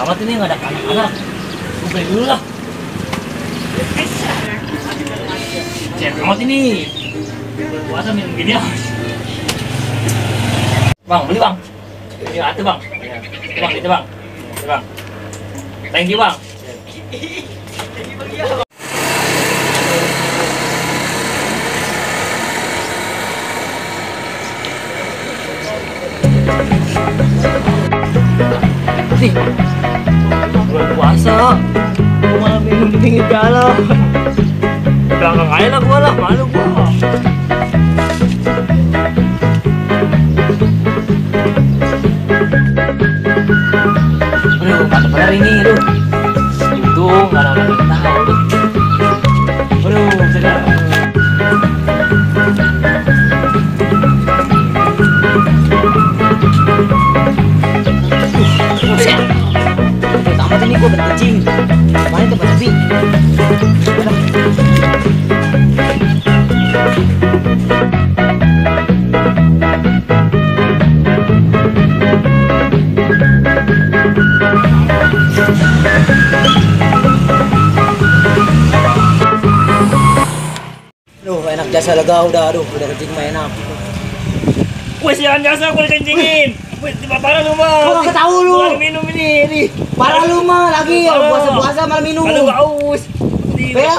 amat ini nggak ada anak-anak. Gue beli dulu lah. Cek amat ini. Puasa minum gini ya. Bang, beli bang. Ini atuh bang. Bang, itu bang. Itu bang. Thank you bang. Nih, bulan puasa, gua malah minum di pinggir jalan. Belakang aja lah gua lah, malu gua. Aduh, mantap bener ini, aduh. Untung nggak ada orang yang tahu tuh. Aduh, sedap. Buset. Tamat ini gua berkencing. Kemarin tempat sepi. Aduh, enak jasa lega udah kencing mah enak. Wes jangan jasa gua dikencingin. Wes parah lu mah. Gua enggak tahu lu. Gua minum ini. Parah lu mah lagi puasa-puasa malah minum. Kalau enggak aus. Ya.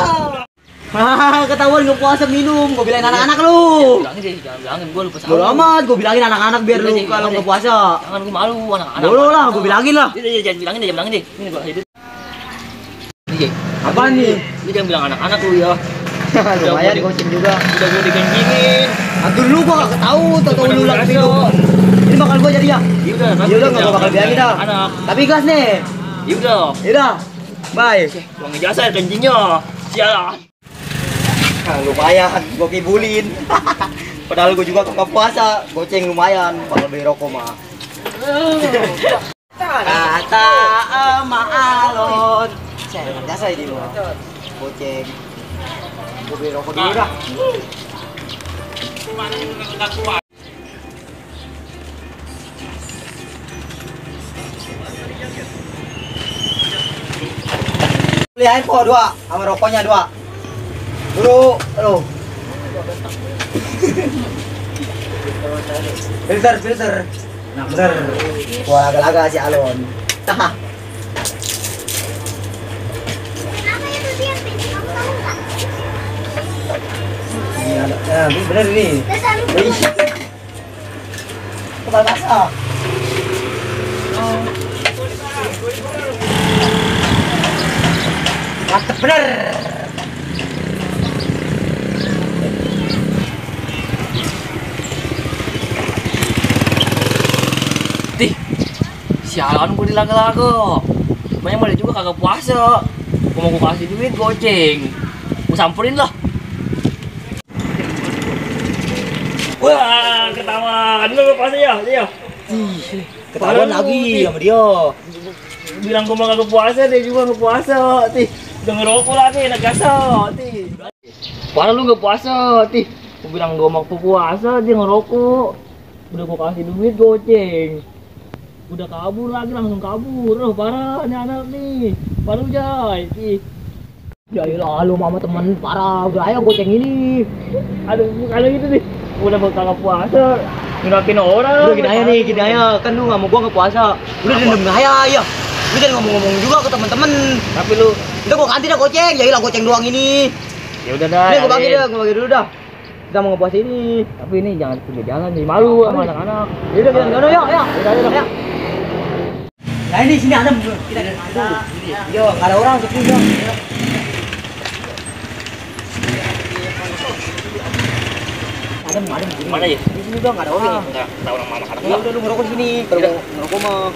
Ketahuan enggak puasa minum. Gua bilangin anak-anak lu. Bilangin deh, jangan bilangin gua lupa. Bodo amat, gua bilangin anak-anak biar lu kalau enggak puasa. Jangan gua malu anak-anak. Bodoh lah, gua bilangin lah. Jangan bilangin deh. Ini gua edit. Nih, apaan nih? Lu jangan bilang anak-anak lu ya. Lumayan goceng juga. Udah gua dikencingin. Aduh lu gua enggak tahu lu lagi minum. Ini bakal gua jadi ya? Ya udah enggak bakal bilangin dah. Anak. Tapi gas nih. Ya udah. Bye. Gua ngejasa kencingnya. Sialan. Nah, lumayan gua kibulin. Padahal gua juga enggak puasa. Goceng lumayan bakal beli rokok mah. Kata maalon. Saya jasa ini mah. Goceng. Gua beli rokok dulu dah. Gimana ini enggak kuat. Beli handphone 2 sama rokoknya 2. Dulu, aduh. Filter. Nah, bener. Gua agak-agak si Alon. Tah. Ini ada. Nah, ini bener ini. Wih. Kepala basah. Mantep bener. Tih, sialan gue di laga-laga. Banyak balik juga kagak puasa. Gue mau kasih duit goceng. Gue samperin lah. Wah, ketawa. Kan lu puasa ya? Iya. Ketahuan lagi sama dia. Bilang gue mau kagak puasa, dia juga nggak puasa. Tih, udah ngerokok lagi, enak gasa. Tih, padahal lu nggak puasa. Tih, gue bilang gue mau puasa, dia ngerokok. Udah gue kasih duit goceng. Udah kabur lagi, langsung kabur. Oh, parah nih anak nih. Parah Jai. Tih. Ya iyalah, lu mama temen parah. Udah ayo goceng ini. Aduh, kalau gitu nih. Udah mau kagak puasa. Ngirakin orang. Udah gini aja. Kan lu nggak mau gua nggak puasa. Udah dendam aja ya. Lu jangan ngomong-ngomong juga ke teman-teman. Tapi lu udah gua ganti dah goceng. Ya iyalah goceng doang ini. Ya udah dah. Ini gua bagi dulu dah. Kita mau ngepuasa ini. Tapi ini jangan pinggir jalan, jadi malu sama anak-anak. Ya udah kita ngono yuk. Ya. Nah ini sini ada kita ada. Yo, enggak ada orang sepi yo. Adem. Mana ya? Di sini dong enggak ada orang. Enggak ada orang mana ada. Ya udah lu ngerokok di sini. Kalau ngerokok mah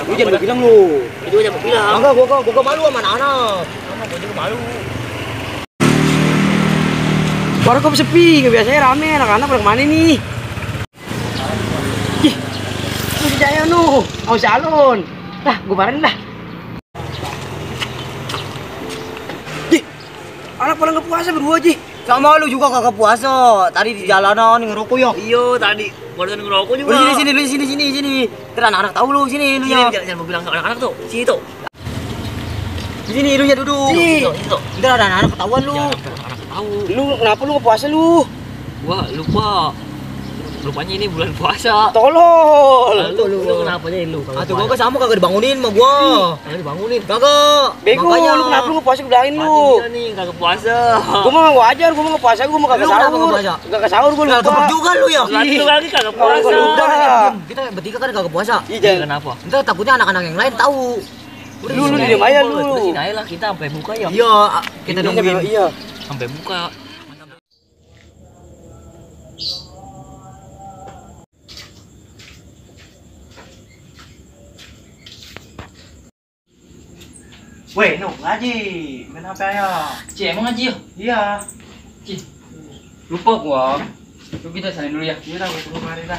lu jangan bilang lu. Lu juga jangan bilang. Enggak, gua malu sama anak-anak. Gua juga malu. Warkop sepi, biasanya rame, anak-anak pada kemana nih? Ih, ini Jaya nu, mau salon. Lah, gue bareng dah. Ih, anak pada nggak puasa berdua Ji. Sama lu juga kagak puasa. Tadi di jalanan ngerokok ya. Iya tadi barusan ngerokok juga. Sini. Ntar anak-anak tahu lu sini lu ya. Jangan bilang ke anak-anak tuh. Sini tuh. Di sini lu ya duduk. Sini. Ntar ada anak-anak ketahuan lu. Anak-anak tahu. Lu kenapa lu nggak puasa lu? Gua lupa. Rupanya ini bulan puasa. Tolol. Lu kenapa nih lu? Atuh gua sama kagak dibangunin sama gua. Kagak dibangunin. Kagak. Bego, lu kenapa lu nggak puasa bilangin lu? Dia nih kagak puasa. Gua mah wajar, gua mah nggak puasa, gua mah kagak Lu kenapa sahur. nggak puasa? Kagak sahur gua Nah, lupa. gebek juga lu ya. Satu lagi kagak puasa. Udah. Kita bertiga kan kagak puasa. Iya, jangan. Kenapa? Ntar takutnya anak-anak yang lain tahu. Lu diem aja lu. Di sini aja lah kita sampai buka ya. Iya, kita nungguin. Iya. Sampai buka. Weh, Nuk, ngaji. Kenapa ya? Ci, emang ngaji ya? Iya. Lupa gua. Yuk kita salin dulu ya. Iya, gue tunggu mari dah.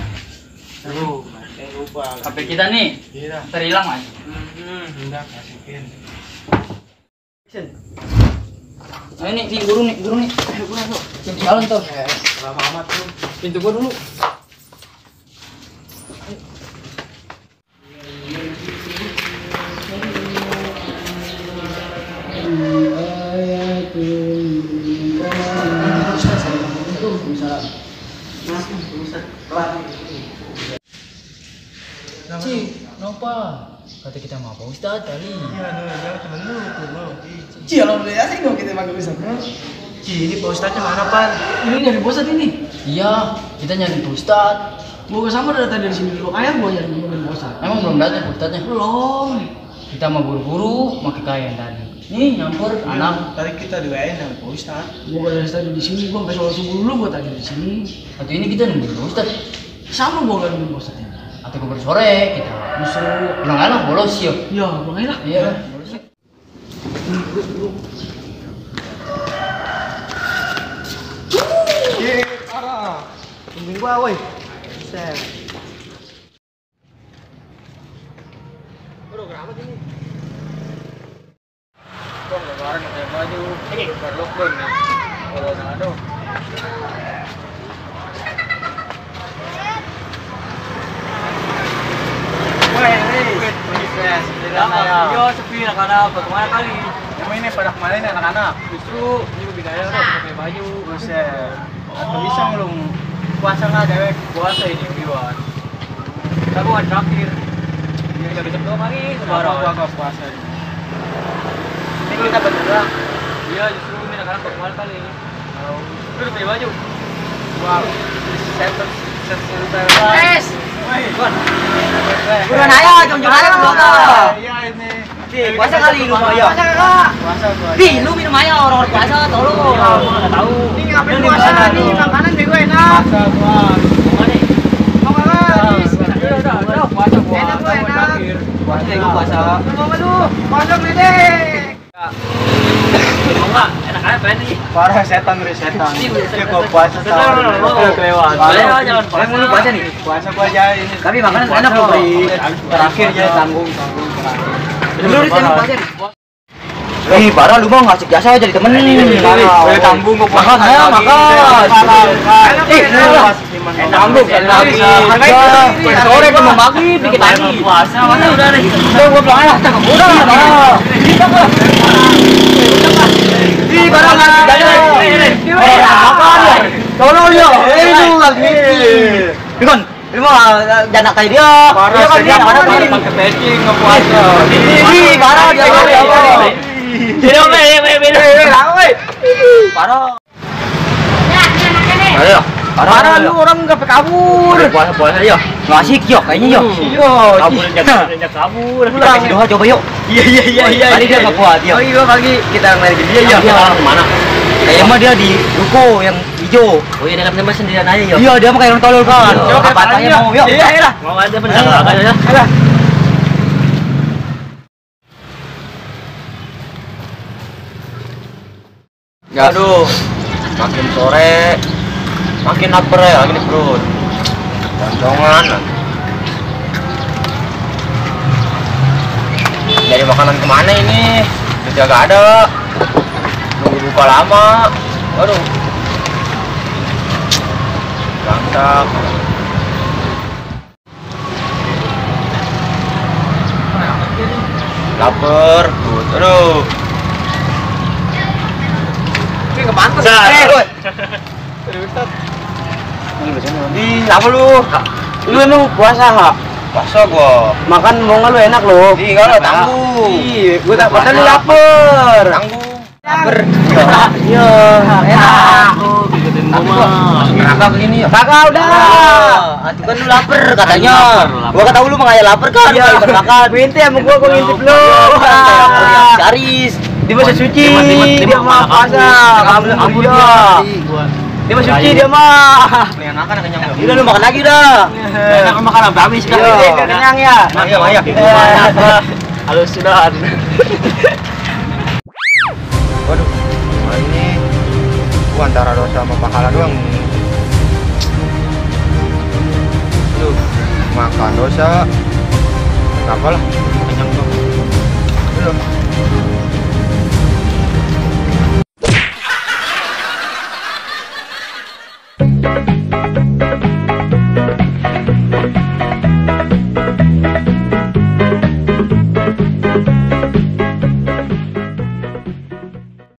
Aduh, lupa. HP kita nih Iya. terhilang mas. Udah, masukin. Nah ini guru nih. Ayo guru tuh. Jalan tuh. Lama amat tuh. Pintu gua dulu. Ci, kenapa? Kata kita mau Pak Ustadz tadi. Iya, Nur, temen lu tuh, Nur. Ci, kalau udah asing dong kita pakai bisa. Ci, ini Pak Ustadznya mana, Pan? Ini nyari bosan ini. Iya, kita nyari Pak Ustadz. Gua sama udah datang dari sini dulu. Ayam gua nyari mobil bosan. Emang belum datang Pak Ustadznya? Belum. Kita mau buru-buru pakai kain tadi. Nih nyamper anak. Tadi kita doain sama Pak Ustadz. Gua dari tadi di sini, gua sampai sholat subuh dulu gua tadi di sini. Atau ini kita nunggu Pak Ustadz. Sama gua gak nunggu bosan. Atau keburu sore kita justru bilang anak bolos ya. Iya, bang lah. Iya. Bolos ya. Iya, parah. Tungguin gua, woi. Set. Kok kemarin pakai baju bukan lockdown nih. Kalau aduh. Iya sepi anak-anak, bagaimana kali? Yang ini pada kemarin anak-anak. Justru ini budaya udah pakai baju. Buset. Atau bisa ngelung puasa nggak dewek? Puasa ini biwan. Kita buat terakhir. Ini udah besok doang lagi Gua sebarang. gak puasa. Ini kita bergerak. Iya justru ini anak-anak bagaimana kali? Kalau lu udah pakai baju. Wow. Set. Buruan aja, jom-jom aja lu Iya ini. Puasa kali lu mau ya? Puasa kakak. Puasa gua. Ih, lu minum aja orang puasa tolong. Iya, gua nggak tahu. Ini ngapain puasa nih? Makanan bego enak. Puasa gua. Mau kakak? Udah, puasa gua. Enak gua enak. Puasa gua puasa. Mau lu? Puasa gede. Enggak, enak aja pengen nih. Parah setan nih setan. Dia kok puasa Udah kelewat. Jangan Kalian mau puasa nih? Puasa gua aja ini. Tapi makanan enak loh, Bri. Terakhir aja tanggung terakhir. Lu di sini puasa nih. Ih, parah lu mah ngasih jasa jadi temen. Udah tanggung gua puasa. Makan aja, makan. Ih, tanggung sekali lagi. Sore kan mau pagi, dikit lagi. Puasa, masa udah nih. Udah gua bilang aja, cakep udah. Ih, barang ngasih jasa. Makan ya. Tolong ya. Itu lagi. Bikon, ini mah janak kayak dia. Parah Dia kan dia setan anak pakai ini. packing ngepuasa. Ih, parah dia. Jadi apa ya, Parah. Ayo, parah lu orang enggak kabur. Puasa ya. Enggak asik yo kayaknya yo. kabur. Kita kasih doa coba yuk. Iya. Tadi dia enggak kuat ya. Oh iya pagi kita main di dia ya. Dia kemana? Kayaknya mah dia di ruko yang hijau. Oh iya, dia kan sendirian aja ya. Iya, dia mah kayak orang tolol kan. Apa tanya mau yuk. Iya lah. Mau aja bener aja. Aduh, makin sore, makin lapar ya lagi di perut. Jantongan. Jadi makanan kemana ini? Udah gak ada. Nunggu buka lama. Aduh. masak. Lapar. Aduh. Ini kepantes. Apa lu? Lu emang puasa nggak? Puasa gua. Makan bunga lu enak lu. Ih, kalau tanggung. Ih, gua tak padahal lu lapar. Tanggung. Lapar. Iya, enak. Kakak begini ya. Kakak udah. Itu kan lu lapar katanya. Gua kata lu mah kayak lapar kan, kayak makan. Minta sama gua ngintip lu. Caris. Dia masih suci. Dia mah puasa. Alhamdulillah. Dia masih suci dia mah. Yang makan kenyang ya. Udah lu makan lagi dah. Enak makan apa habis kan? Iya, kenyang ya. Ayo. Halo sudah. Waduh, nah ini gua antara dosa sama pahala doang. Aduh, makan dosa. Kenapa lah?